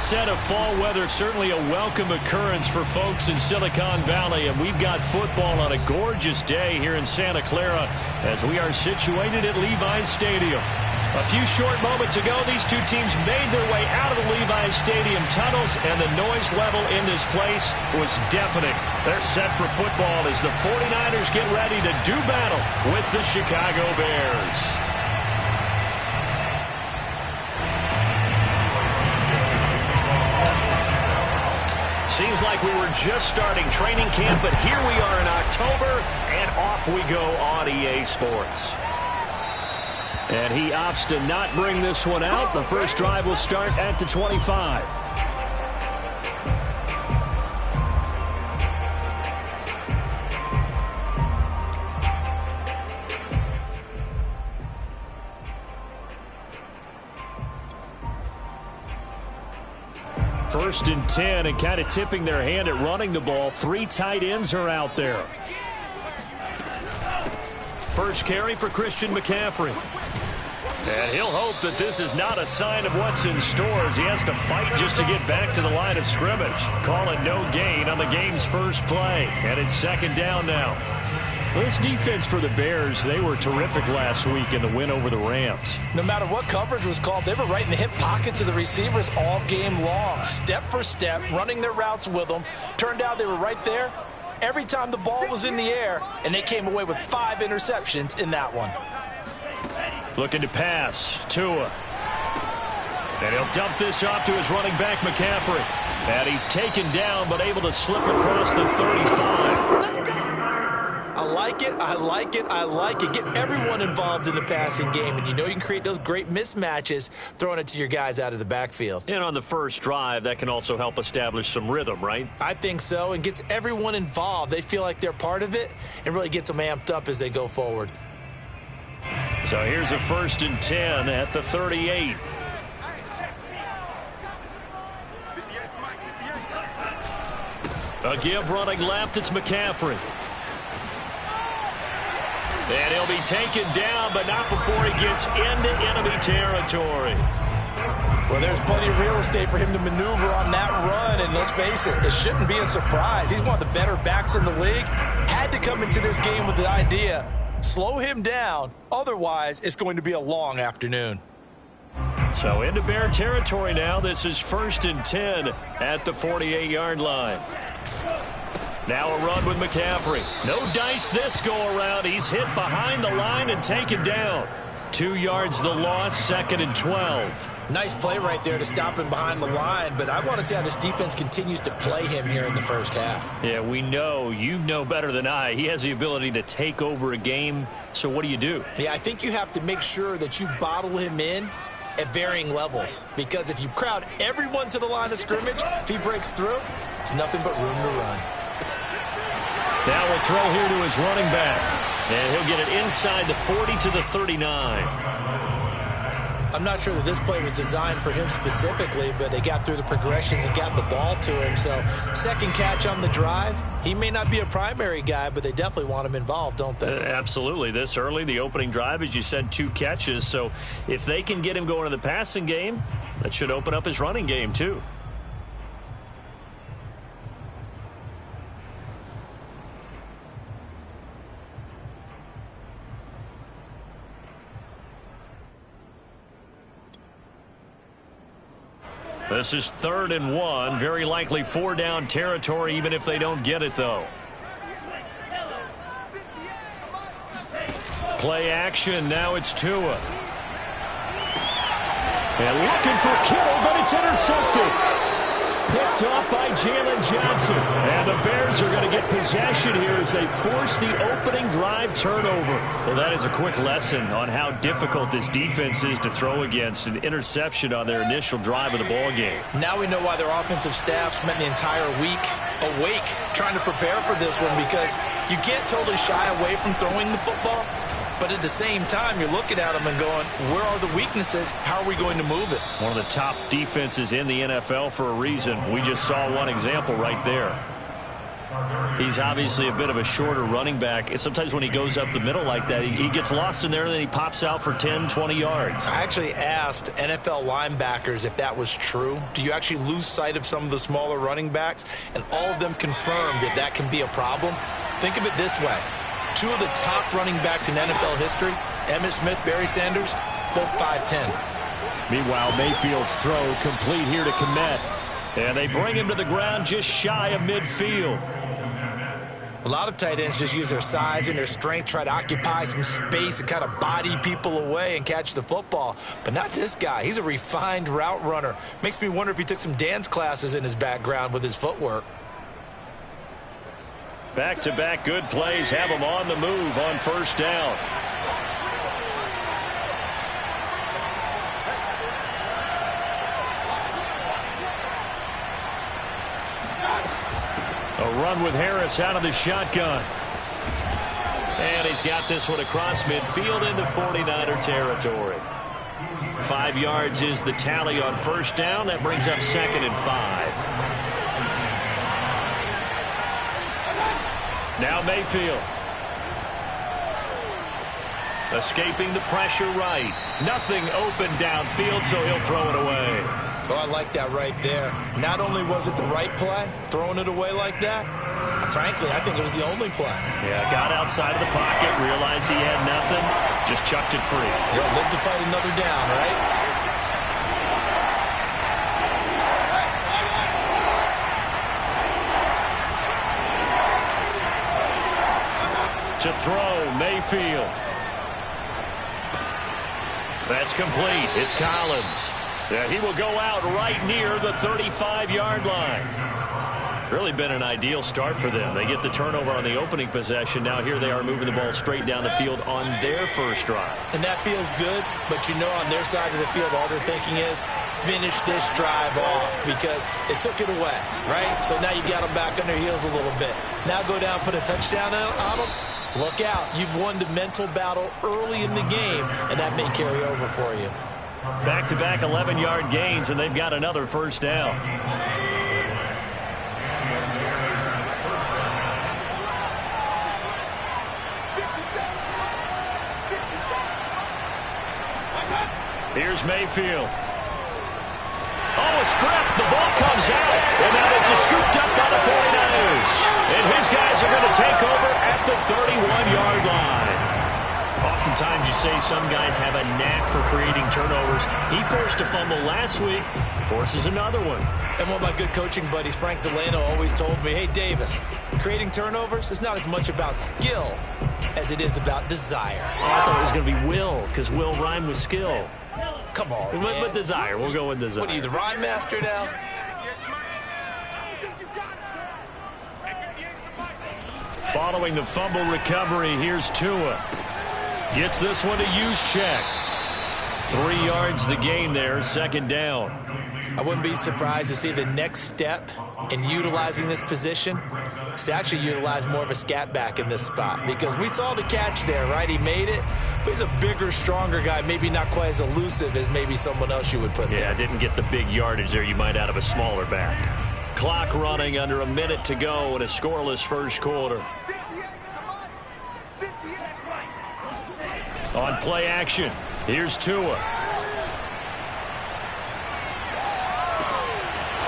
set of fall weather, certainly a welcome occurrence for folks in Silicon Valley, and we've got football on a gorgeous day here in Santa Clara as we are situated at Levi's Stadium. A few short moments ago, these two teams made their way out of the Levi's Stadium tunnels, and the noise level in this place was deafening. They're set for football as the 49ers get ready to do battle with the Chicago Bears. Seems like we were just starting training camp, but here we are in October, and off we go on EA Sports. And he opts to not bring this one out. The first drive will start at the 25. First and 10, and kind of tipping their hand at running the ball. 3 tight ends are out there. First carry for Christian McCaffrey. And he'll hope that this is not a sign of what's in store as he has to fight just to get back to the line of scrimmage. Call it no gain on the game's first play. And it's second down now. This defense for the Bears, they were terrific last week in the win over the Rams. No matter what coverage was called, they were right in the hip pockets of the receivers all game long. Step for step, running their routes with them. Turned out they were right there every time the ball was in the air, and they came away with 5 interceptions in that one. Looking to pass, Tua. And he'll dump this off to his running back, McCaffrey. And he's taken down, but able to slip across the 35. I like it, I like it, I like it. Get everyone involved in the passing game, and you know you can create those great mismatches throwing it to your guys out of the backfield. And on the first drive, that can also help establish some rhythm, right? I think so, and gets everyone involved. They feel like they're part of it and really gets them amped up as they go forward. So here's a first and 10 at the 38. A give running left, it's McCaffrey. And he'll be taken down, but not before he gets into enemy territory. Well, there's plenty of real estate for him to maneuver on that run, and let's face it, it shouldn't be a surprise. He's one of the better backs in the league. Had to come into this game with the idea, slow him down, otherwise it's going to be a long afternoon. So into Bear territory now. This is first and 10 at the 48-yard line. Now a run with McCaffrey. No dice this go-around. He's hit behind the line and taken down. 2 yards the loss, second and 12. Nice play right there to stop him behind the line, but I want to see how this defense continues to play him here in the first half. Yeah, we know. You know better than I. He has the ability to take over a game, so what do you do? Yeah, I think you have to make sure that you bottle him in at varying levels, because if you crowd everyone to the line of scrimmage, if he breaks through, there's nothing but room to run. Now we'll throw here to his running back. And he'll get it inside the 40 to the 39. I'm not sure that this play was designed for him specifically, but they got through the progressions and got the ball to him. So second catch on the drive. He may not be a primary guy, but they definitely want him involved, don't they? Absolutely. This early, the opening drive, as you said, 2 catches. So if they can get him going in the passing game, that should open up his running game too. This is 3rd and 1. Very likely 4-down territory, even if they don't get it, though. Play action. Now it's Tua. And looking for Kittle, but it's intercepted. Picked off by Jalen Johnson. And the Bears are going to get possession here as they force the opening drive turnover. Well, that is a quick lesson on how difficult this defense is to throw against. An interception on their initial drive of the ball game. Now we know why their offensive staff spent the entire week awake trying to prepare for this one, because you can't totally shy away from throwing the football. But at the same time, you're looking at them and going, where are the weaknesses? How are we going to move it? One of the top defenses in the NFL for a reason. We just saw one example right there. He's obviously a bit of a shorter running back. Sometimes when he goes up the middle like that, he gets lost in there, and then he pops out for 10, 20 yards. I actually asked NFL linebackers if that was true. Do you actually lose sight of some of the smaller running backs? And all of them confirmed that that can be a problem. Think of it this way. Two of the top running backs in NFL history, Emmitt Smith, Barry Sanders, both 5'10". Meanwhile, Mayfield's throw complete here to Kmet. And they bring him to the ground just shy of midfield. A lot of tight ends just use their size and their strength, try to occupy some space and kind of body people away and catch the football. But not this guy. He's a refined route runner. Makes me wonder if he took some dance classes in his background with his footwork. Back-to-back good plays have him on the move on first down. A run with Harris out of the shotgun. And he's got this one across midfield into 49er territory. 5 yards is the tally on first down. That brings up 2nd and 5. Now Mayfield. Escaping the pressure right. Nothing open downfield, so he'll throw it away. Oh, I like that right there. Not only was it the right play, throwing it away like that, frankly, I think it was the only play. Yeah, got outside of the pocket, realized he had nothing, just chucked it free. He'll live to fight another down, right? To throw, Mayfield. That's complete. It's Collins. Yeah, he will go out right near the 35-yard line. Really been an ideal start for them. They get the turnover on the opening possession. Now here they are moving the ball straight down the field on their first drive. And that feels good, but you know on their side of the field all they're thinking is finish this drive off because they took it away, right? So now you got them back on their heels a little bit. Now go down, put a touchdown on them. Look out. You've won the mental battle early in the game, and that may carry over for you. Back-to-back 11-yard gains, and they've got another first down. Here's Mayfield. Oh, a strip. The ball comes out, and that is scooped up by the 49ers. And his guys are going to take over at the 31-yard line. Oftentimes you say some guys have a knack for creating turnovers. He forced a fumble last week, forces another one. And one of my good coaching buddies, Frank Delano, always told me, hey, Davis, creating turnovers is not as much about skill as it is about desire. Oh, I thought it was going to be will, because will rhyme with skill. Come on, man. But desire. We'll go with desire. What are you, the rhyme master now? Following the fumble recovery, here's Tua. Gets this one to Juszczyk. 3 yards the gain there, 2nd down. I wouldn't be surprised to see the next step in utilizing this position is to actually utilize more of a scat back in this spot. Because we saw the catch there, right? He made it, but he's a bigger, stronger guy, maybe not quite as elusive as maybe someone else you would put there. Yeah, didn't get the big yardage there you might out of a smaller back. Clock running under a minute to go in a scoreless first quarter. On play action, here's Tua.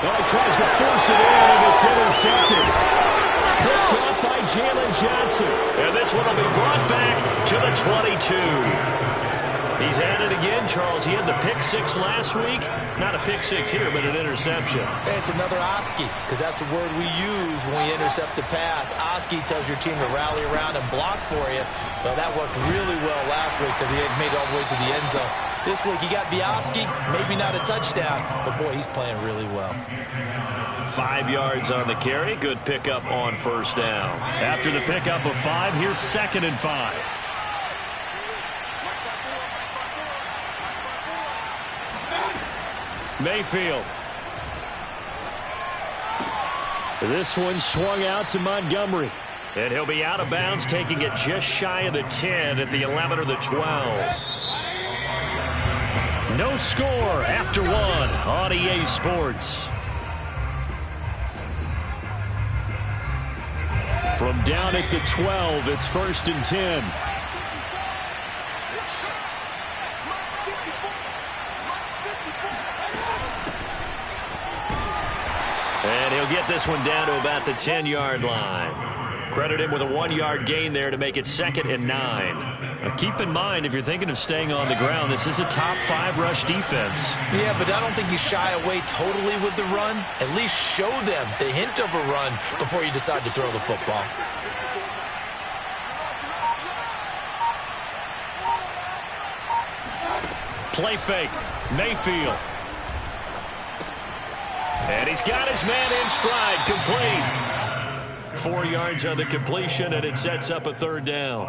Well, he tries to force it in, and it's intercepted. Picked up by Jalen Johnson. And this one will be brought back to the 22. He's at it again, Charles. He had the pick 6 last week. Not a pick 6 here, but an interception. Hey, it's another Oski, because that's the word we use when we intercept the pass. Oski tells your team to rally around and block for you. But that worked really well last week because he had made it all the way to the end zone. This week he got the Oski, maybe not a touchdown, but boy, he's playing really well. 5 yards on the carry. Good pickup on first down. After the pickup of 5, here's 2nd and 5. Mayfield. This one swung out to Montgomery. And he'll be out of bounds, taking it just shy of the 10 at the 11 or the 12. No score after 1 on EA Sports. From down at the 12, it's 1st and 10. And he'll get this one down to about the 10-yard line. Credit him with a 1-yard gain there to make it 2nd and 9. Now keep in mind, if you're thinking of staying on the ground, this is a top 5 rush defense. Yeah, but I don't think you shy away totally with the run. At least show them the hint of a run before you decide to throw the football. Play fake. Mayfield. And he's got his man in stride. Complete. 4 yards on the completion, and it sets up a 3rd down.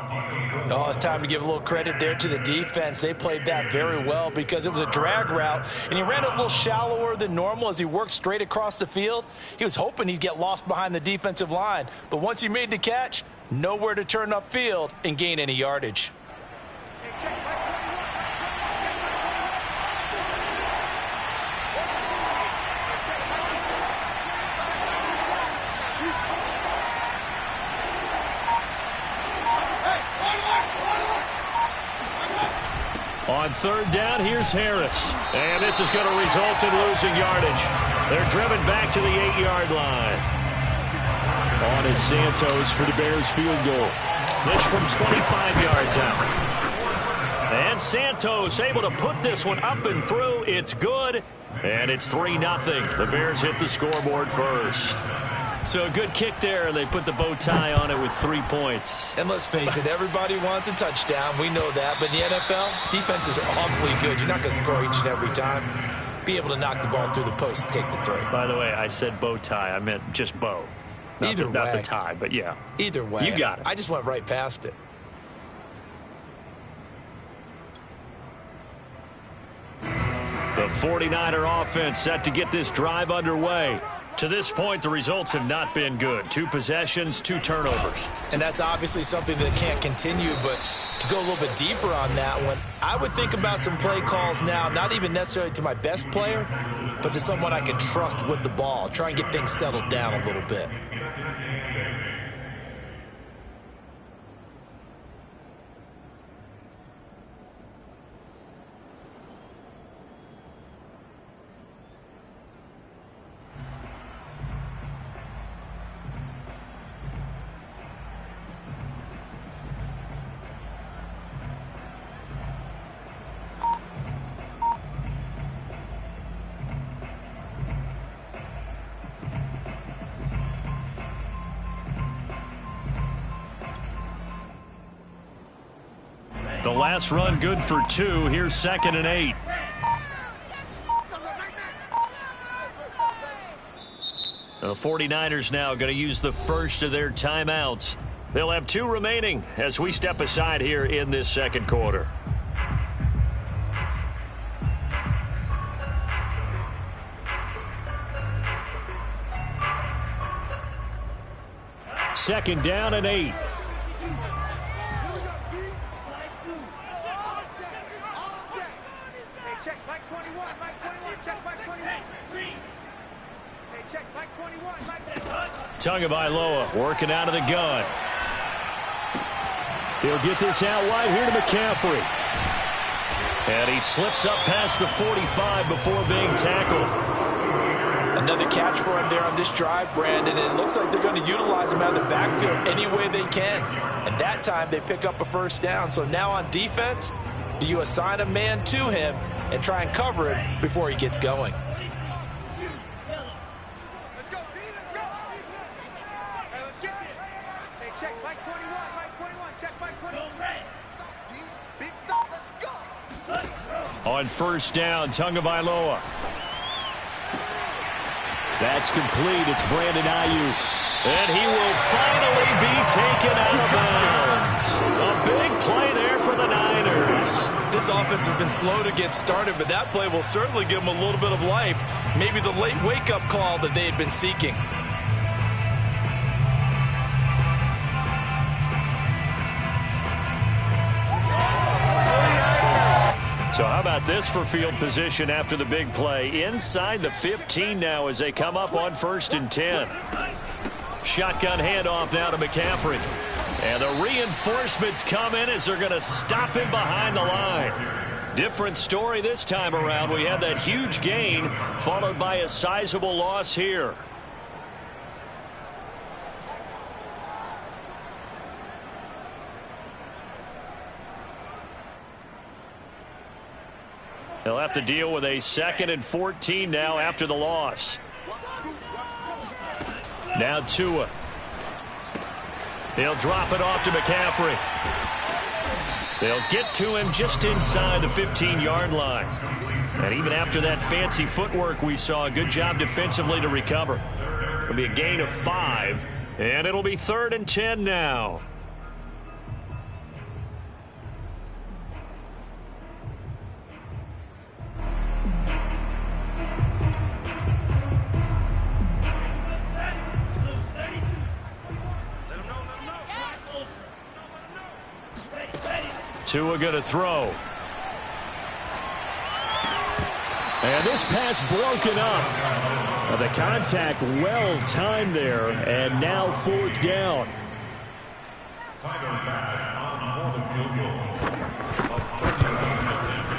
Oh, it's time to give a little credit there to the defense. They played that very well because it was a drag route, and he ran it a little shallower than normal as he worked straight across the field. He was hoping he'd get lost behind the defensive line, but once he made the catch, nowhere to turn upfield and gain any yardage. On 3rd down, here's Harris. And this is going to result in losing yardage. They're driven back to the 8-yard line. On is Santos for the Bears field goal. This from 25 yards out. And Santos able to put this one up and through. It's good. And it's 3-0. The Bears hit the scoreboard first. So a good kick there, and they put the bow tie on it with 3 points. And let's face it, everybody wants a touchdown. We know that. But in the NFL, defenses are awfully good. You're not going to score each and every time. Be able to knock the ball through the post and take the 3. By the way, I said bow tie. I meant just bow. Not the tie, but yeah. Either way. You got it. I just went right past it. The 49er offense set to get this drive underway. To this point, the results have not been good. 2 possessions, 2 turnovers. And that's obviously something that can't continue, but to go a little bit deeper on that one, I would think about some play calls now, not even necessarily to my best player, but to someone I can trust with the ball. Try and get things settled down a little bit. The last run good for 2. Here's 2nd and 8. The 49ers now going to use the first of their timeouts. They'll have 2 remaining as we step aside here in this 2nd quarter. Second down and 8. Tagovailoa working out of the gun. He'll get this out wide here to McCaffrey. And he slips up past the 45 before being tackled. Another catch for him there on this drive, Brandon, and it looks like they're going to utilize him out of the backfield any way they can. And that time they pick up a 1st down. So now on defense, do you assign a man to him and try and cover it before he gets going? On 1st down, Tagovailoa. That's complete. It's Brandon Ayuk. And he will finally be taken out of bounds. A big play there for the Niners. This offense has been slow to get started, but that play will certainly give them a little bit of life. Maybe the late wake-up call that they had been seeking. So how about this for field position after the big play? Inside the 15 now as they come up on 1st and 10. Shotgun handoff now to McCaffrey. And the reinforcements come in as they're going to stop him behind the line. Different story this time around. We had that huge gain followed by a sizable loss here. They'll have to deal with a 2nd and 14 now after the loss. Now Tua. He'll drop it off to McCaffrey. They'll get to him just inside the 15-yard line. And even after that fancy footwork we saw, a good job defensively to recover. It'll be a gain of 5, and it'll be 3rd and 10 now. Tua going to throw. And this pass broken up. The contact well timed there, and now 4th down.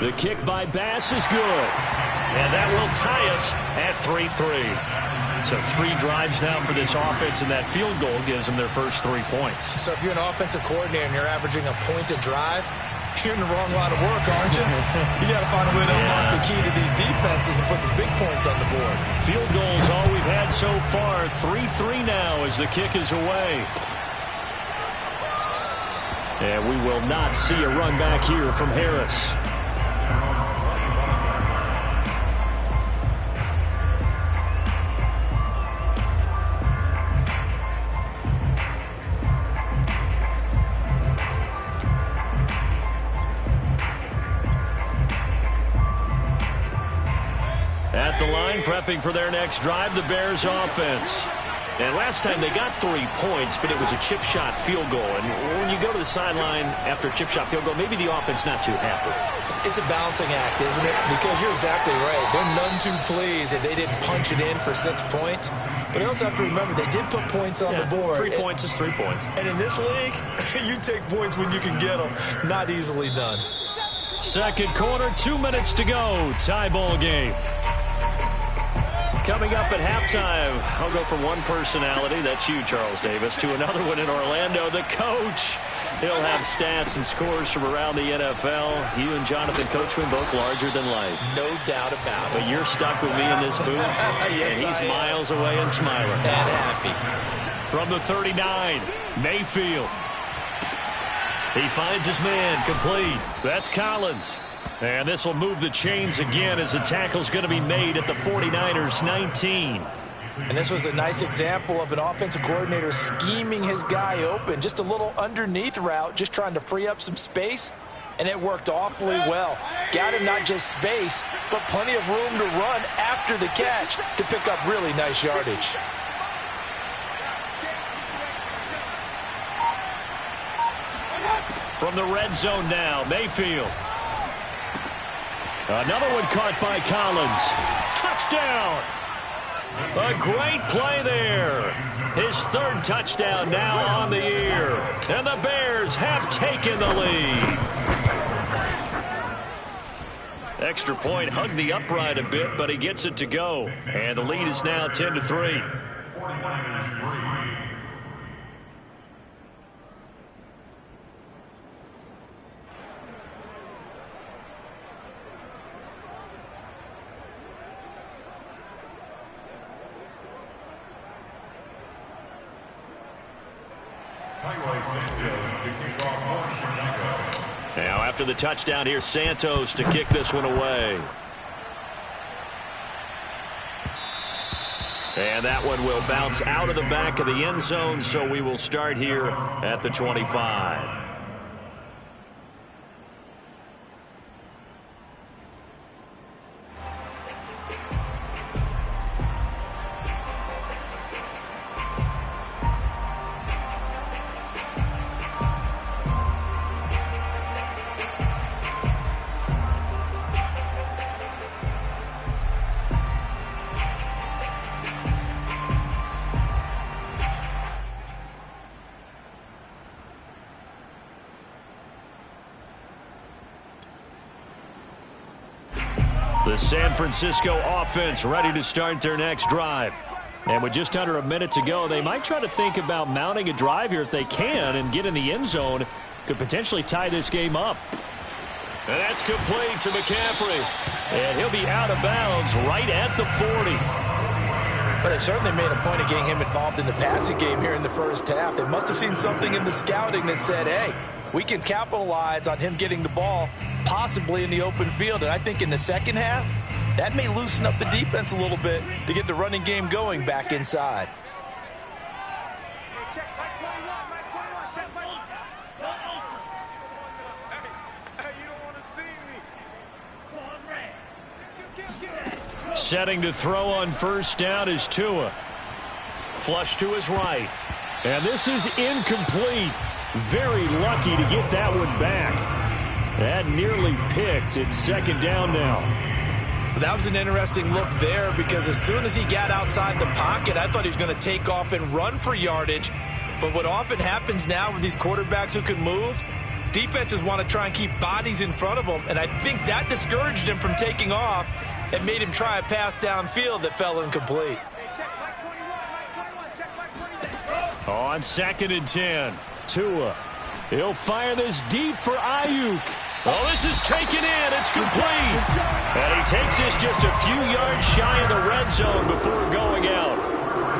The kick by Bass is good. And that will tie us at 3-3. So 3 drives now for this offense, and that field goal gives them their first 3 points. So if you're an offensive coordinator and you're averaging a point a drive, you're in the wrong line of work, aren't you? You got to find a way to unlock the key to these defenses and put some big points on the board. Field goals all we've had so far. 3-3 now as the kick is away. And we will not see a run back here from Harris. At the line, prepping for their next drive, the Bears offense. And last time they got 3 points, but it was a chip shot field goal. And when you go to the sideline after a chip shot field goal, maybe the offense not too happy. It's a balancing act, isn't it? Because you're exactly right. They're none too pleased that they didn't punch it in for 6 points. But you also have to remember, they did put points on the board. 3 points is 3 points. And in this league, you take points when you can get them. Not easily done. Second quarter, 2 minutes to go. Tie ball game. Coming up at halftime, I'll go from one personality, that's you, Charles Davis, to another one in Orlando, the coach. He'll have stats and scores from around the NFL. You and Jonathan Coachman both larger than life. No doubt about it. But you're stuck with me in this booth, yes, and he's miles away and smiling. And happy. From the 39, Mayfield. He finds his man, complete. That's Collins. And this will move the chains again as the tackle's going to be made at the 49ers 19. And this was a nice example of an offensive coordinator scheming his guy open. Just a little underneath route, just trying to free up some space. And it worked awfully well. Got him not just space, but plenty of room to run after the catch to pick up really nice yardage. From the red zone now, Mayfield. Another one caught by Collins. Touchdown! A great play there. His 3rd touchdown now on the year. And the Bears have taken the lead. Extra point hugged the upright a bit, but he gets it to go. And the lead is now 10-3. Now after the touchdown, here's Santos to kick this one away. And that one will bounce out of the back of the end zone, so we will start here at the 25. The San Francisco offense ready to start their next drive. And with just under a minute to go, they might try to think about mounting a drive here if they can and get in the end zone. Could potentially tie this game up. And that's complete to McCaffrey. And he'll be out of bounds right at the 40. But they certainly made a point of getting him involved in the passing game here in the first half. They must have seen something in the scouting that said, hey, we can capitalize on him getting the ball possibly in the open field. And I think in the second half, that may loosen up the defense a little bit to get the running game going back inside. Setting to throw on first down is Tua. Flush to his right. And this is incomplete. Very lucky to get that one back. That nearly picked. It's second down now. That was an interesting look there because as soon as he got outside the pocket, I thought he was going to take off and run for yardage. But what often happens now with these quarterbacks who can move, defenses want to try and keep bodies in front of them. And I think that discouraged him from taking off and made him try a pass downfield that fell incomplete. On 2nd and 10, Tua. He'll fire this deep for Ayuk. Oh, this is taken in. It's complete. And he takes this just a few yards shy of the red zone before going out.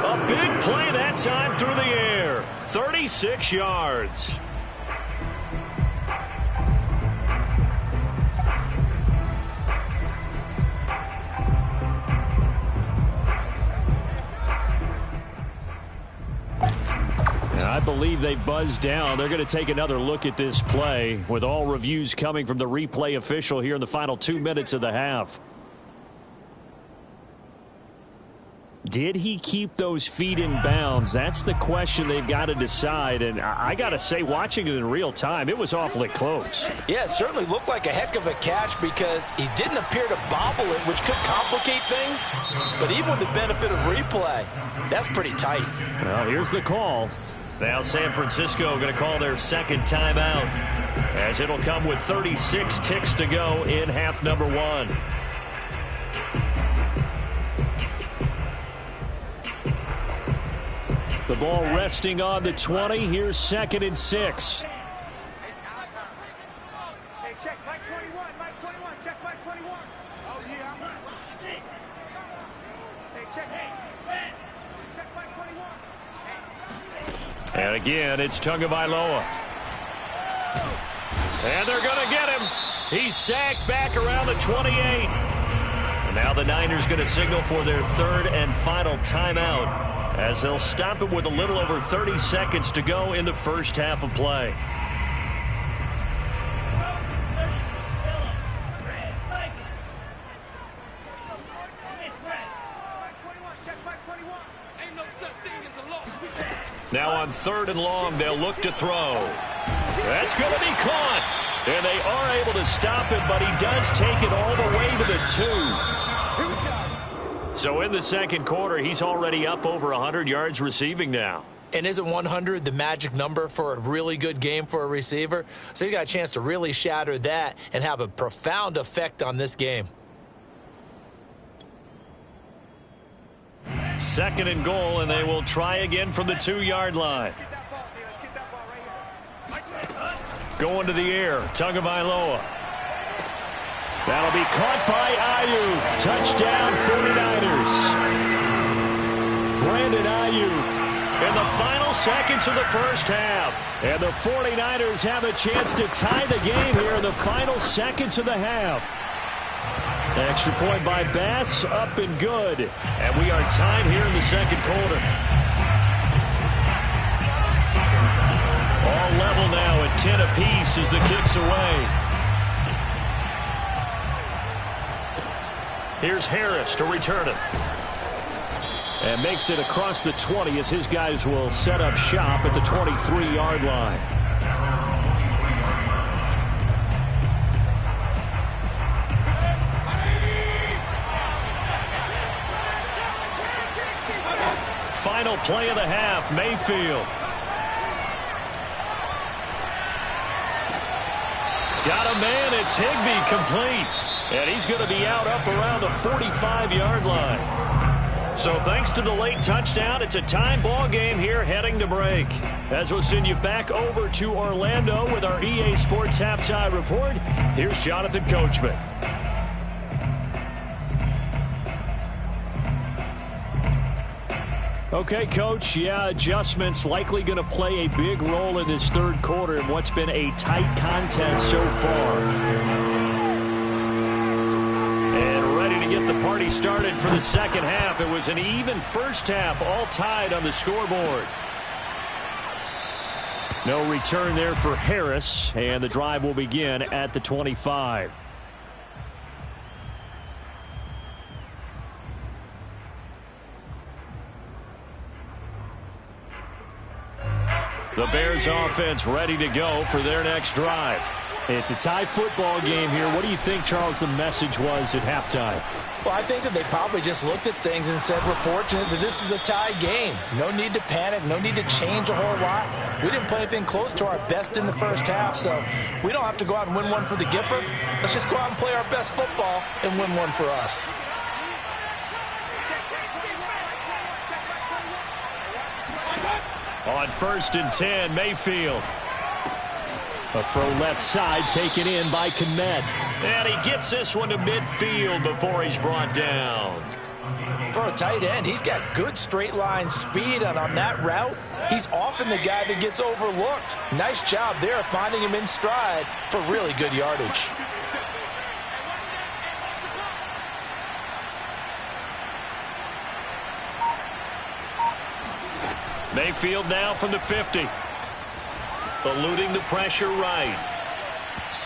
A big play that time through the air. 36 yards. I believe they buzzed down. They're going to take another look at this play with all reviews coming from the replay official here in the final 2 minutes of the half. Did he keep those feet in bounds? That's the question they've got to decide. And I got to say, watching it in real time, it was awfully close. Yeah, it certainly looked like a heck of a catch because he didn't appear to bobble it, which could complicate things. But even with the benefit of replay, that's pretty tight. Well, here's the call. Now San Francisco going to call their second timeout as it'll come with 36 ticks to go in half number 1. The ball resting on the 20. Here's 2nd and 6. Hey, check Mike 21, Mike 21, check Mike 21. Oh, yeah. Hey, check Mike 21. And again, it's Tagovailoa. And they're going to get him. He's sacked back around the 28. And now the Niners going to signal for their third and final timeout as they'll stop it with a little over 30 seconds to go in the first half of play. Now on 3rd and long, they'll look to throw. That's going to be caught. And they are able to stop him, but he does take it all the way to the 2. So in the second quarter, he's already up over 100 yards receiving now. And isn't 100 the magic number for a really good game for a receiver? So he got a chance to really shatter that and have a profound effect on this game. 2nd and goal, and they will try again from the 2-yard line. Going to the air, Tagovailoa. That'll be caught by Ayuk. Touchdown, 49ers. Brandon Ayuk in the final seconds of the first half. And the 49ers have a chance to tie the game here in the final seconds of the half. Extra point by Bass, up and good. And we are tied here in the second quarter. All level now at 10 apiece as the kick's away. Here's Harris to return it. And makes it across the 20 as his guys will set up shop at the 23-yard line. Final play of the half, Mayfield. Got a man, it's Higbee, complete. And he's going to be out up around the 45-yard line. So thanks to the late touchdown, it's a time ball game here heading to break. As we'll send you back over to Orlando with our EA Sports Halftime Report, here's Jonathan Coachman. Okay, Coach, adjustments likely going to play a big role in this third quarter in what's been a tight contest so far. And ready to get the party started for the second half. It was an even first half, all tied on the scoreboard. No return there for Harris, and the drive will begin at the 25. The Bears offense ready to go for their next drive. It's a tie football game here. What do you think, Charles, the message was at halftime? Well, I think that they probably just looked at things and said, we're fortunate that this is a tie game. No need to panic. No need to change a whole lot. We didn't play anything close to our best in the first half, so we don't have to go out and win one for the Gipper. Let's just go out and play our best football and win one for us. On 1st and 10, Mayfield. A throw left side taken in by Kmet. And he gets this one to midfield before he's brought down. For a tight end, he's got good straight line speed, and on that route, he's often the guy that gets overlooked. Nice job there finding him in stride for really good yardage. Mayfield now from the 50. Eluding the pressure right.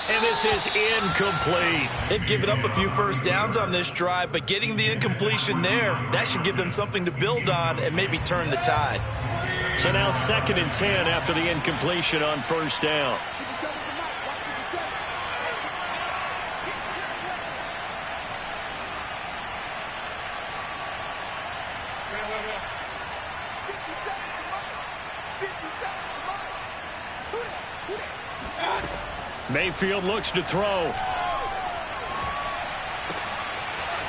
And this is incomplete. They've given up a few first downs on this drive, but getting the incompletion there, that should give them something to build on and maybe turn the tide. So now 2nd and 10 after the incompletion on 1st down. Mayfield looks to throw.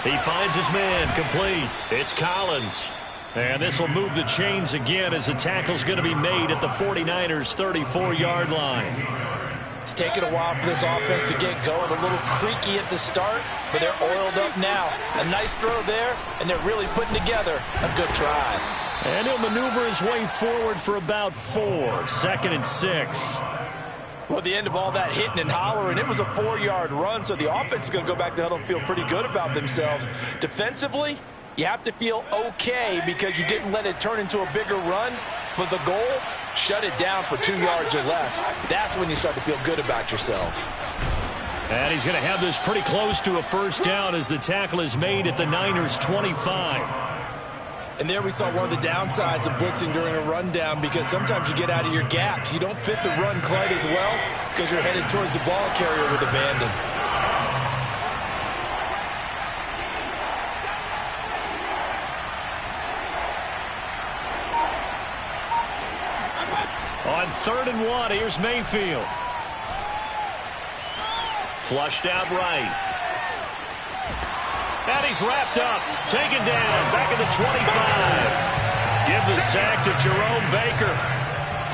He finds his man, complete. It's Collins. And this will move the chains again as the tackle's going to be made at the 49ers' 34-yard line. It's taken a while for this offense to get going. A little creaky at the start, but they're oiled up now. A nice throw there, and they're really putting together a good drive. And he'll maneuver his way forward for about 4. 2nd and 6. Well, the end of all that hitting and hollering, it was a 4-yard run, so the offense is going to go back to the huddle and feel pretty good about themselves. Defensively, you have to feel okay because you didn't let it turn into a bigger run, but the goal, shut it down for 2 yards or less. That's when you start to feel good about yourselves. And he's going to have this pretty close to a first down as the tackle is made at the Niners' 25. And there we saw one of the downsides of blitzing during a rundown because sometimes you get out of your gaps. You don't fit the run quite as well because you're headed towards the ball carrier with abandon. On 3rd and 1, here's Mayfield. Flushed out right. And he's wrapped up, taken down, back at the 25. Give the sack to Jerome Baker.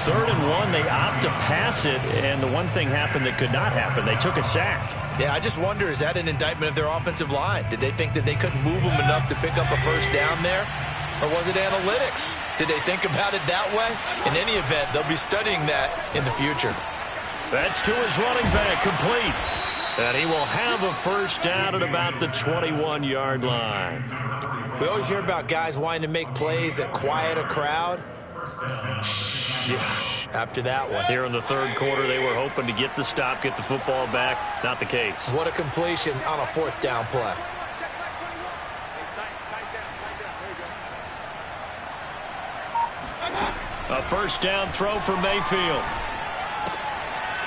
3rd and 1, they opt to pass it, and the one thing happened that could not happen. They took a sack. Yeah, I just wonder, is that an indictment of their offensive line? Did they think that they couldn't move them enough to pick up a first down there? Or was it analytics? Did they think about it that way? In any event, they'll be studying that in the future. That's to his running back, complete. And he will have a first down at about the 21-yard line. We always hear about guys wanting to make plays that quiet a crowd. After that one. Here in the 3rd quarter, they were hoping to get the stop, get the football back. Not the case. What a completion on a 4th down play. A first down throw for Mayfield.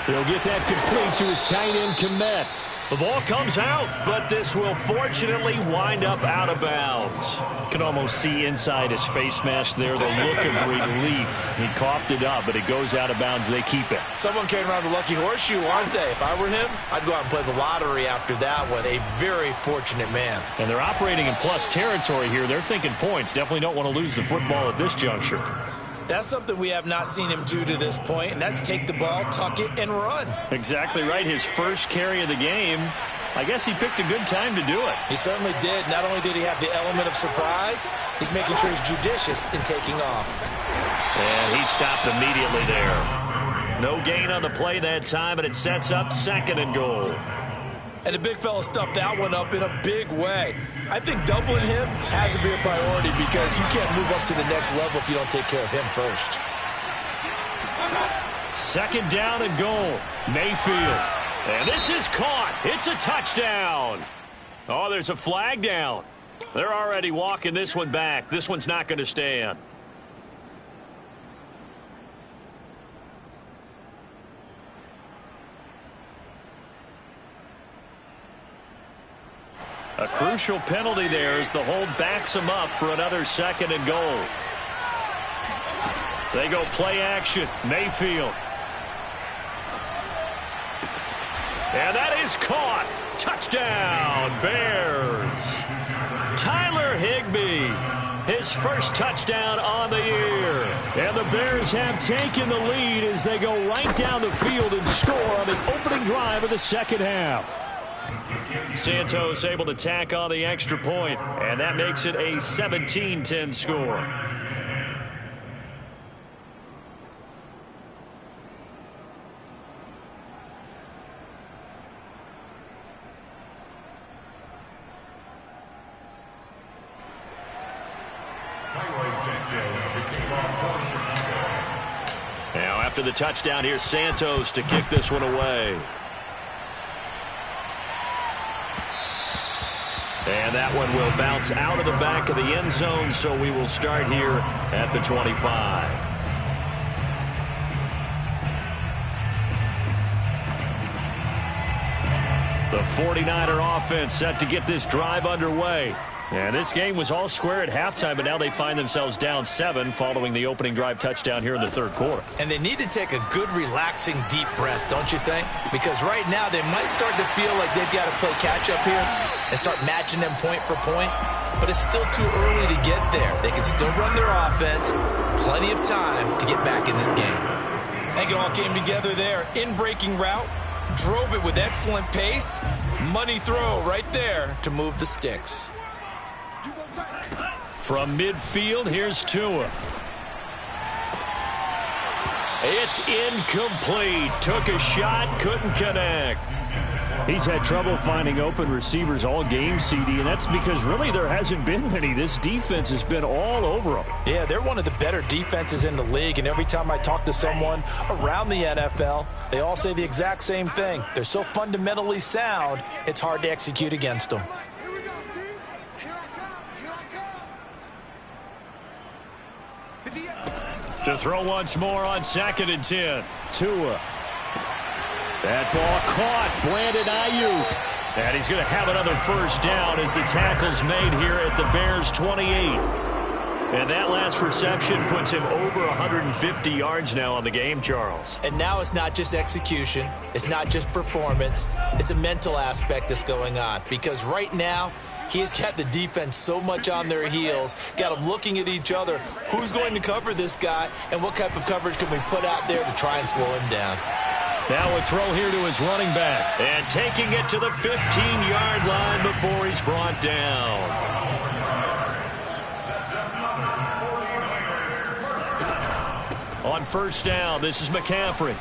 He'll get that complete to his tight end, Kmet. The ball comes out, but this will fortunately wind up out of bounds. You can almost see inside his face mask there the look of relief. He coughed it up, but it goes out of bounds. They keep it. Someone came around the lucky horseshoe, aren't they? If I were him, I'd go out and play the lottery after that one. A very fortunate man. And they're operating in plus territory here. They're thinking points. Definitely don't want to lose the football at this juncture. That's something we have not seen him do to this point, and that's take the ball, tuck it, and run. Exactly right. His first carry of the game. I guess he picked a good time to do it. He certainly did. Not only did he have the element of surprise, he's making sure he's judicious in taking off. And he stopped immediately there. No gain on the play that time, and it sets up 2nd and goal. And the big fella stuffed that one up in a big way. I think doubling him has to be a priority because you can't move up to the next level if you don't take care of him first. 2nd down and goal. Mayfield. And this is caught. It's a touchdown. Oh, there's a flag down. They're already walking this one back. This one's not going to stand. A crucial penalty there as the hold backs him up for another 2nd and goal. They go play action. Mayfield. And that is caught. Touchdown, Bears. Tyler Higbee, his first touchdown on the year. And the Bears have taken the lead as they go right down the field and score on the opening drive of the 2nd half. Santos able to tack on the extra point, and that makes it a 17-10 score. Now after the touchdown, here's Santos to kick this one away. And that one will bounce out of the back of the end zone, so we will start here at the 25. The 49er offense set to get this drive underway. And this game was all square at halftime, but now they find themselves down 7 following the opening drive touchdown here in the 3rd quarter. And they need to take a good, relaxing, deep breath, don't you think? Because right now they might start to feel like they've got to play catch-up here and start matching them point for point. But it's still too early to get there. They can still run their offense. Plenty of time to get back in this game. I think it all came together there. In-breaking route. Drove it with excellent pace. Money throw right there to move the sticks. From midfield, here's Tua. It's incomplete. Took a shot, couldn't connect. He's had trouble finding open receivers all game, CD, and that's because really there hasn't been many. This defense has been all over them. Yeah, they're one of the better defenses in the league, and every time I talk to someone around the NFL, they all say the exact same thing. They're so fundamentally sound, it's hard to execute against them. To throw once more on 2nd and 10. Tua. That ball caught. Brandon Ayuk. And he's going to have another first down as the tackle's made here at the Bears 28. And that last reception puts him over 150 yards now on the game, Charles. And now it's not just execution. It's not just performance. It's a mental aspect that's going on. Because right now, he has got the defense so much on their heels, got them looking at each other. Who's going to cover this guy, and what type of coverage can we put out there to try and slow him down? Now a throw here to his running back, and taking it to the 15-yard line before he's brought down. On first down, this is McCaffrey.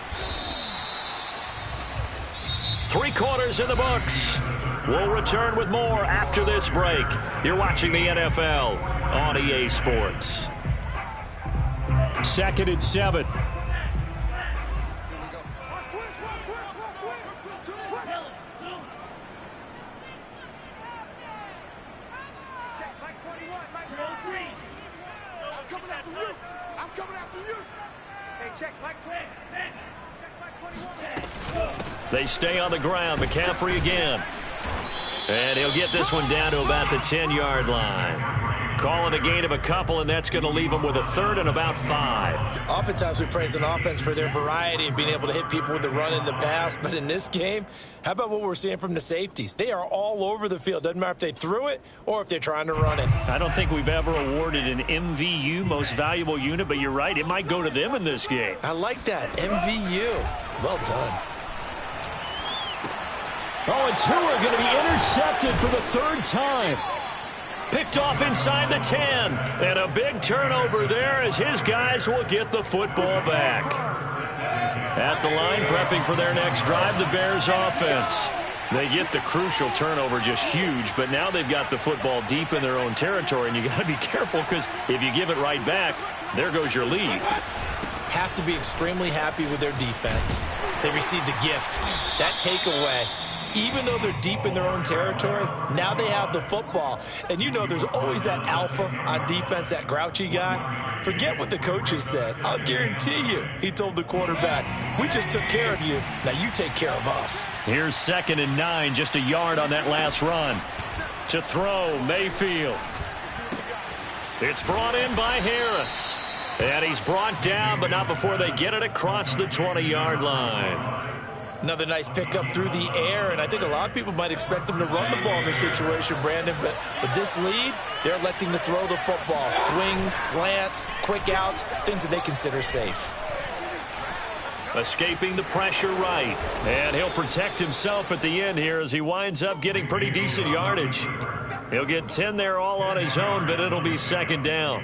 3 quarters in the books. We'll return with more after this break. You're watching the NFL on EA Sports. 2nd and 7. I'm coming after you. Hey, check, Mike 20. Check, Mike They stay on the ground. McCaffrey again. And he'll get this one down to about the 10-yard line. Call it a gain of a couple, and that's going to leave them with a third and about 5. Oftentimes we praise an offense for their variety and being able to hit people with the run and the pass. But in this game, how about what we're seeing from the safeties? They are all over the field. Doesn't matter if they threw it or if they're trying to run it. I don't think we've ever awarded an MVU, most valuable unit, but you're right. It might go to them in this game. I like that. MVU. Well done. Oh, and 2 are going to be intercepted for the 3rd time. Picked off inside the 10. And a big turnover there as his guys will get the football back. At the line, prepping for their next drive, the Bears offense. They get the crucial turnover, just huge, but now they've got the football deep in their own territory, and you got to be careful because if you give it right back, there goes your lead. Have to be extremely happy with their defense. They received a gift. That takeaway. Even though they're deep in their own territory, now they have the football. And you know there's always that alpha on defense, that grouchy guy. Forget what the coaches said. I'll guarantee you, he told the quarterback, we just took care of you. Now you take care of us. Here's 2nd and 9, just a yard on that last run. To throw, Mayfield. It's brought in by Harris. And he's brought down, but not before they get it across the 20-yard line. Another nice pickup through the air, and I think a lot of people might expect them to run the ball in this situation, Brandon, but with this lead, they're electing to throw the football. Swings, slants, quick outs, things that they consider safe. Escaping the pressure right, and he'll protect himself at the end here as he winds up getting pretty decent yardage. He'll get 10 there all on his own, but it'll be 2nd down.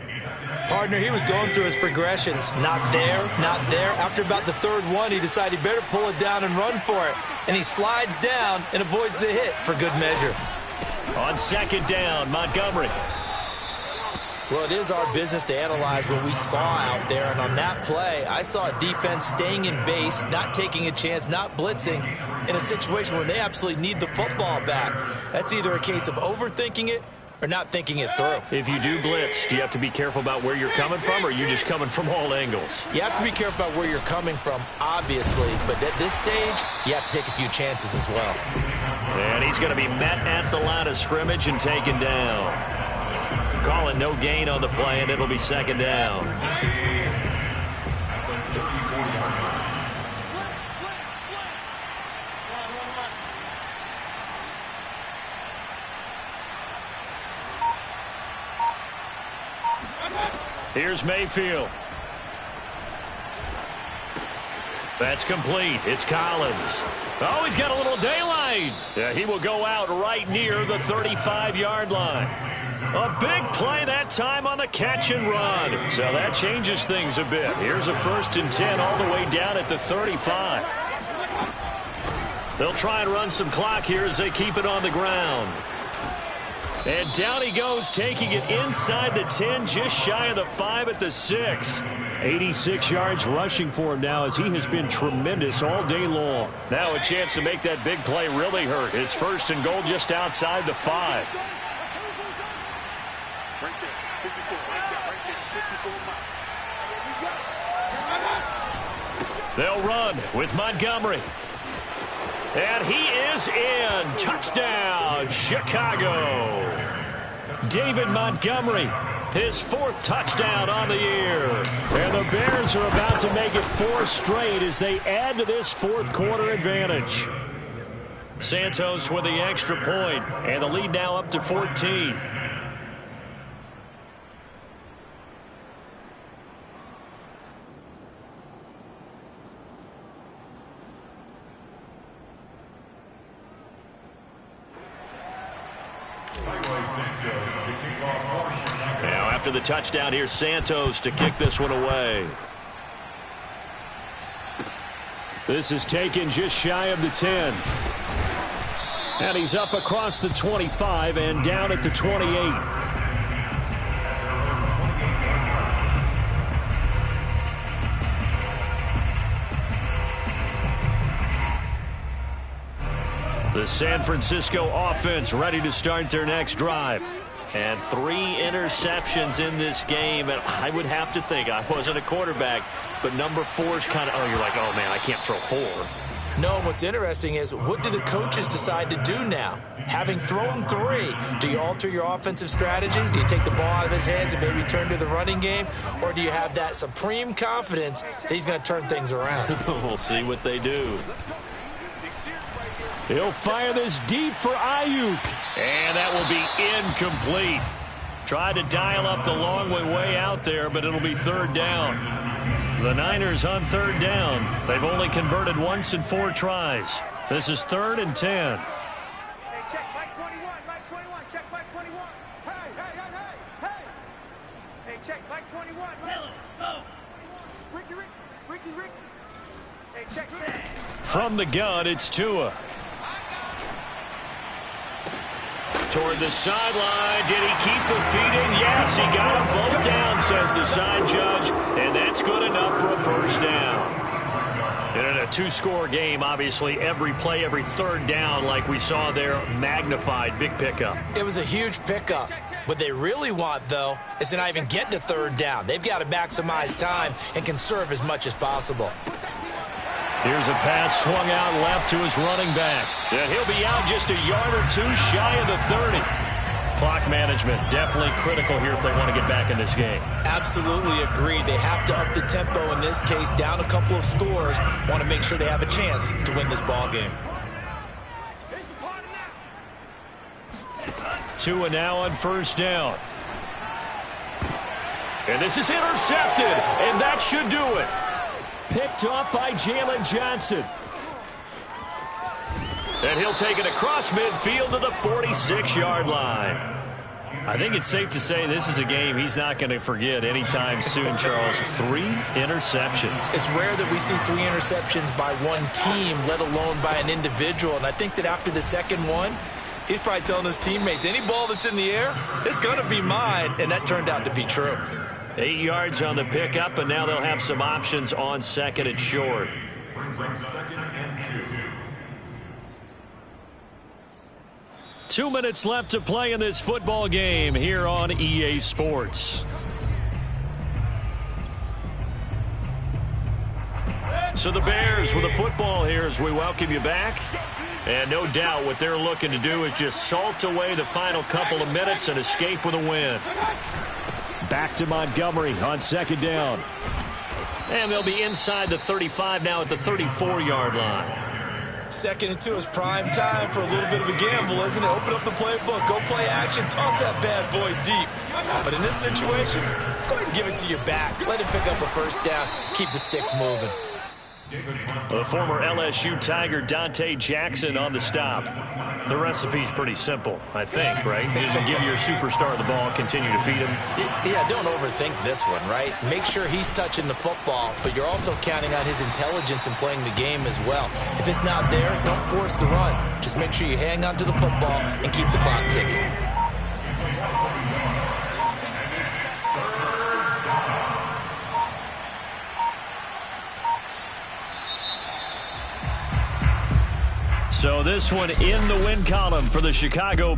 Partner, he was going through his progressions. Not there, not there. After about the 3rd one, he decided he better pull it down and run for it. And he slides down and avoids the hit for good measure. On 2nd down, Montgomery. Well, it is our business to analyze what we saw out there. And on that play, I saw a defense staying in base, not taking a chance, not blitzing in a situation where they absolutely need the football back. That's either a case of overthinking it or not thinking it through. If you do blitz, do you have to be careful about where you're coming from, or are you just coming from all angles? You have to be careful about where you're coming from, obviously, but at this stage, you have to take a few chances as well. And he's going to be met at the line of scrimmage and taken down. Calling no gain on the play, and it'll be 2nd down. Here's Mayfield. That's complete. It's Collins. Oh, he's got a little daylight. Yeah, he will go out right near the 35-yard line. A big play that time on the catch and run. So that changes things a bit. Here's a 1st and 10 all the way down at the 35. They'll try and run some clock here as they keep it on the ground. And down he goes, taking it inside the 10, just shy of the 5 at the 6. 86 yards rushing for him now as he has been tremendous all day long. Now a chance to make that big play really hurt. It's 1st and goal just outside the 5. They'll run with Montgomery. And he is in. Touchdown, Chicago. David Montgomery, his 4th touchdown on the year. And the Bears are about to make it 4 straight as they add to this 4th quarter advantage. Santos with the extra point, and the lead now up to 14. Now after the touchdown, here's Santos to kick this one away. This is taken just shy of the 10. And he's up across the 25 and down at the 28. The San Francisco offense ready to start their next drive. And 3 interceptions in this game. And I would have to think, I wasn't a quarterback, but number 4 is kind of, oh, you're like, oh, man, I can't throw 4. No, what's interesting is, what do the coaches decide to do now? Having thrown 3, do you alter your offensive strategy? Do you take the ball out of his hands and maybe turn to the running game? Or do you have that supreme confidence that he's going to turn things around? We'll see what they do. He'll fire this deep for Ayuk. And that will be incomplete. Tried to dial up the long way out there, but it'll be 3rd down. The Niners on 3rd down. They've only converted once in 4 tries. This is 3rd and 10. Hey, check Mike 21, Mike 21, check Mike 21. Hey, hey, hey, hey, hey. Hey, check Mike 21. Ricky. Hey, check. From the gun, it's Tua. Toward the sideline. Did he keep the feet in? Yes, he got him both down, says the side judge. And that's good enough for a 1st down. And in a 2-score game, obviously, every play, every 3rd down, like we saw there, magnified. Big pickup. It was a huge pickup. What they really want, though, is to not even get to 3rd down. They've got to maximize time and conserve as much as possible. Here's a pass swung out left to his running back. And he'll be out just a yard or 2 shy of the 30. Clock management definitely critical here if they want to get back in this game. Absolutely agreed. They have to up the tempo in this case, down a couple of scores. Want to make sure they have a chance to win this ball game. Tua now on 1st down. And this is intercepted, and that should do it. Picked up by Jalen Johnson. And he'll take it across midfield to the 46-yard line. I think it's safe to say this is a game he's not going to forget anytime soon, Charles. 3 interceptions. It's rare that we see 3 interceptions by one team, let alone by an individual. And I think that after the second one, he's probably telling his teammates, any ball that's in the air, it's going to be mine. And that turned out to be true. 8 yards on the pickup, and now they'll have some options on 2nd and short. Brings up 2nd and 2. 2 minutes left to play in this football game here on EA Sports. So the Bears with the football here as we welcome you back. And no doubt what they're looking to do is just salt away the final couple of minutes and escape with a win. Back to Montgomery on 2nd down. And they'll be inside the 35 now at the 34-yard line. 2nd and 2 is prime time for a little bit of a gamble, isn't it? Open up the playbook, go play action, toss that bad boy deep. But in this situation, go ahead and give it to your back. Let him pick up a 1st down, keep the sticks moving. The former LSU Tiger Dante Jackson on the stop. The recipe's pretty simple, I think, right? Just give your superstar the ball, continue to feed him. Yeah, don't overthink this one, right? Make sure he's touching the football, but you're also counting on his intelligence in playing the game as well. If it's not there, don't force the run. Just make sure you hang on to the football and keep the clock ticking. So this one in the win column for the Chicago Bears.